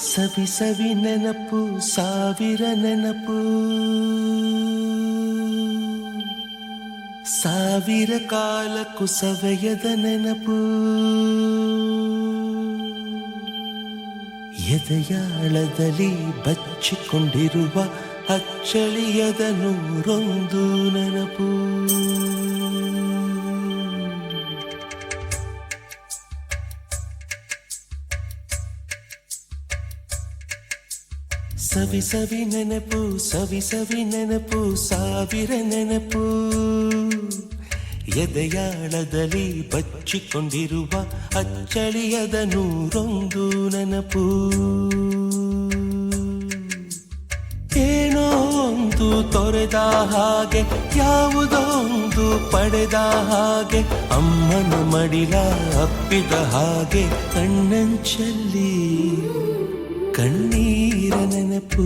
ಸವಿ ಸವಿ ನೆನಪು ಸಾವಿರ ನೆನಪು ಸಾವಿರ ಕಾಲಕ್ಕೂ ಸವೆಯದ ನೆನಪು ಎದೆಯಾಳದಲ್ಲಿ ಬಚ್ಚಿಕೊಂಡಿರುವ ಅಚ್ಚಳಿಯದ ನೂರೊಂದು ನೆನಪು ಸವಿ ಸವಿ ನೆನಪು ಸವಿ ಸವಿ ನೆನಪು ಸಾವಿರ ನೆನಪು ಎದೆಯಾಳದಲ್ಲಿ ಬಚ್ಚಿಕೊಂಡಿರುವ ಅಚ್ಚಳಿಯದ ನೂರೊಂದು ನೆನಪು ಏನೋ ಒಂದು ತೊರೆದ ಹಾಗೆ ಯಾವುದೋ ಒಂದು ಪಡೆದ ಹಾಗೆ ಅಮ್ಮನ ಮಡಿಲ ಅಪ್ಪಿದ ಹಾಗೆ ಕಣ್ಣಂಚಲ್ಲಿ ಕಣ್ಣೀರ ನೆನಪು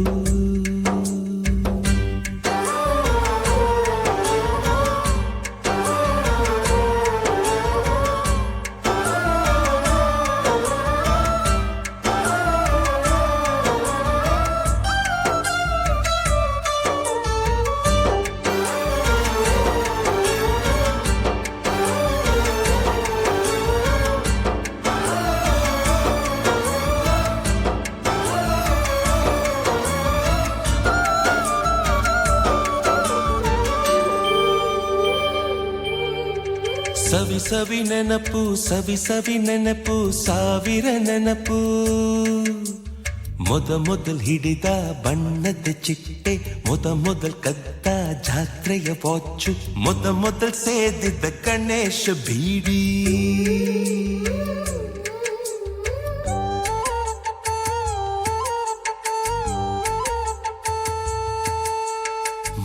ಸವಿ ಸವಿ ನೆನಪು ಸವಿ ಸವಿ ನೆನಪು ಸಾವಿರ ನೆನಪು ಮೊದಲ್ ಹಿಡಿದ ಬಣ್ಣದ ಚಿಟ್ಟೆ ಮೊದಲ್ ಕದ್ದ ಜಾತ್ರೆಯ ವಾಚು ಮೊದಲ್ ಸೇದಿದ್ದ ಗಣೇಶ ಬೀಡಿ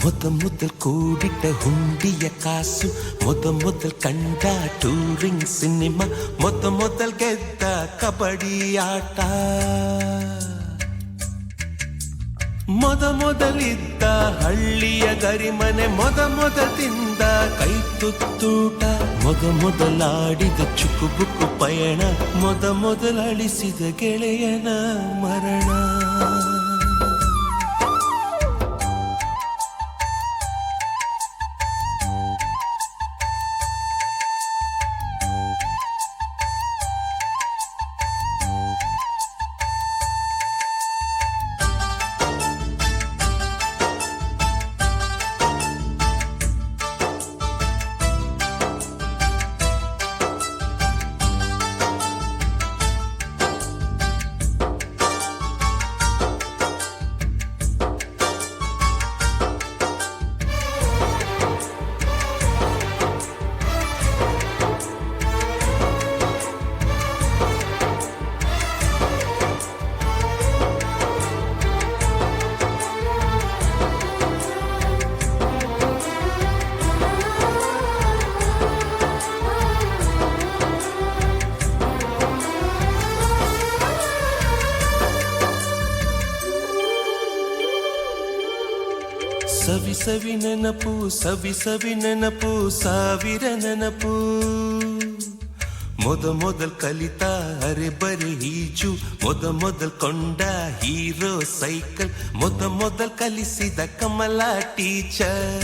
ಮೊದಲ್ ಕೂಡಿಟ್ಟ ಹುಂಡಿಯ ಕಾಸು ಮೊದಲ್ ಕಂಡ ಟೂರಿಂಗ್ ಸಿನಿಮಾ ಮೊದಲ್ ಗೆದ್ದ ಕಬಡ್ಡಿ ಆಟ ಮೊದಲಿದ್ದ ಹಳ್ಳಿಯ ಗರಿಮನೆ ಮೊದಲ್ ತಿಂದ ಕೈ ತುತ್ತೂಟ ಮೊದಲಾಡಿದ ಚುಕುಬುಕು ಪಯಣ ಮೊದಲಳಿಸಿದ ಗೆಳೆಯನ ಮರಣ ಸವಿ ಸವಿ ನೆನಪು ಸವಿ ಸವಿ ನೆನಪು ಸಾವಿರ ನೆನಪು ಮೊದಲ್ ಕಲಿತ ಅರೆ ಬರೆ ಈಜು ಮೊದಲ್ ಕೊಂಡ ಹೀರೋ ಸೈಕಲ್ ಮೊದಲ್ ಕಲಿಸಿದ ಕಮಲ ಟೀಚರ್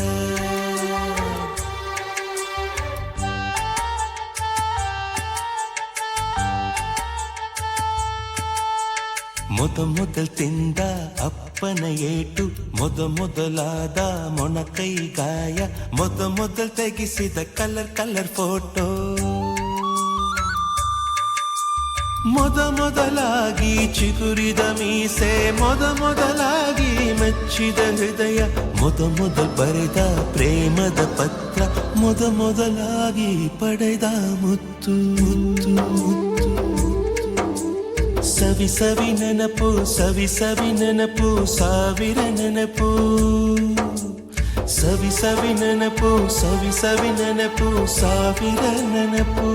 ಮೊದಲ್ ತಿಂದ ಅಪ್ಪನ ಏಟು ಮೊದಲಾದ ಮೊಣಕೈ ಗಾಯ ಮೊದಲ್ ತೆಗೆಸಿದ ಕಲರ್ ಫೋಟೋ ಮೊದಲಾಗಿ ಚಿಗುರಿದ ಮೀಸೆ ಮೊದಲಾಗಿ ಮೆಚ್ಚಿದ ಹೃದಯ ಮೊದಲ್ ಬರೆದ ಪ್ರೇಮದ ಪತ್ರ ಮೊದಲಾಗಿ ಪಡೆದ ಮುತ್ತು ಸವಿ ಸವಿ ನೆನಪು ಸವಿ ಸವಿ ನೆನಪು ಸಾವಿರ ನೆನಪು ಸವಿ ಸವಿ ನೆನಪು ಸವಿ ಸವಿ ನೆನಪು ಸಾವಿರ ನೆನಪು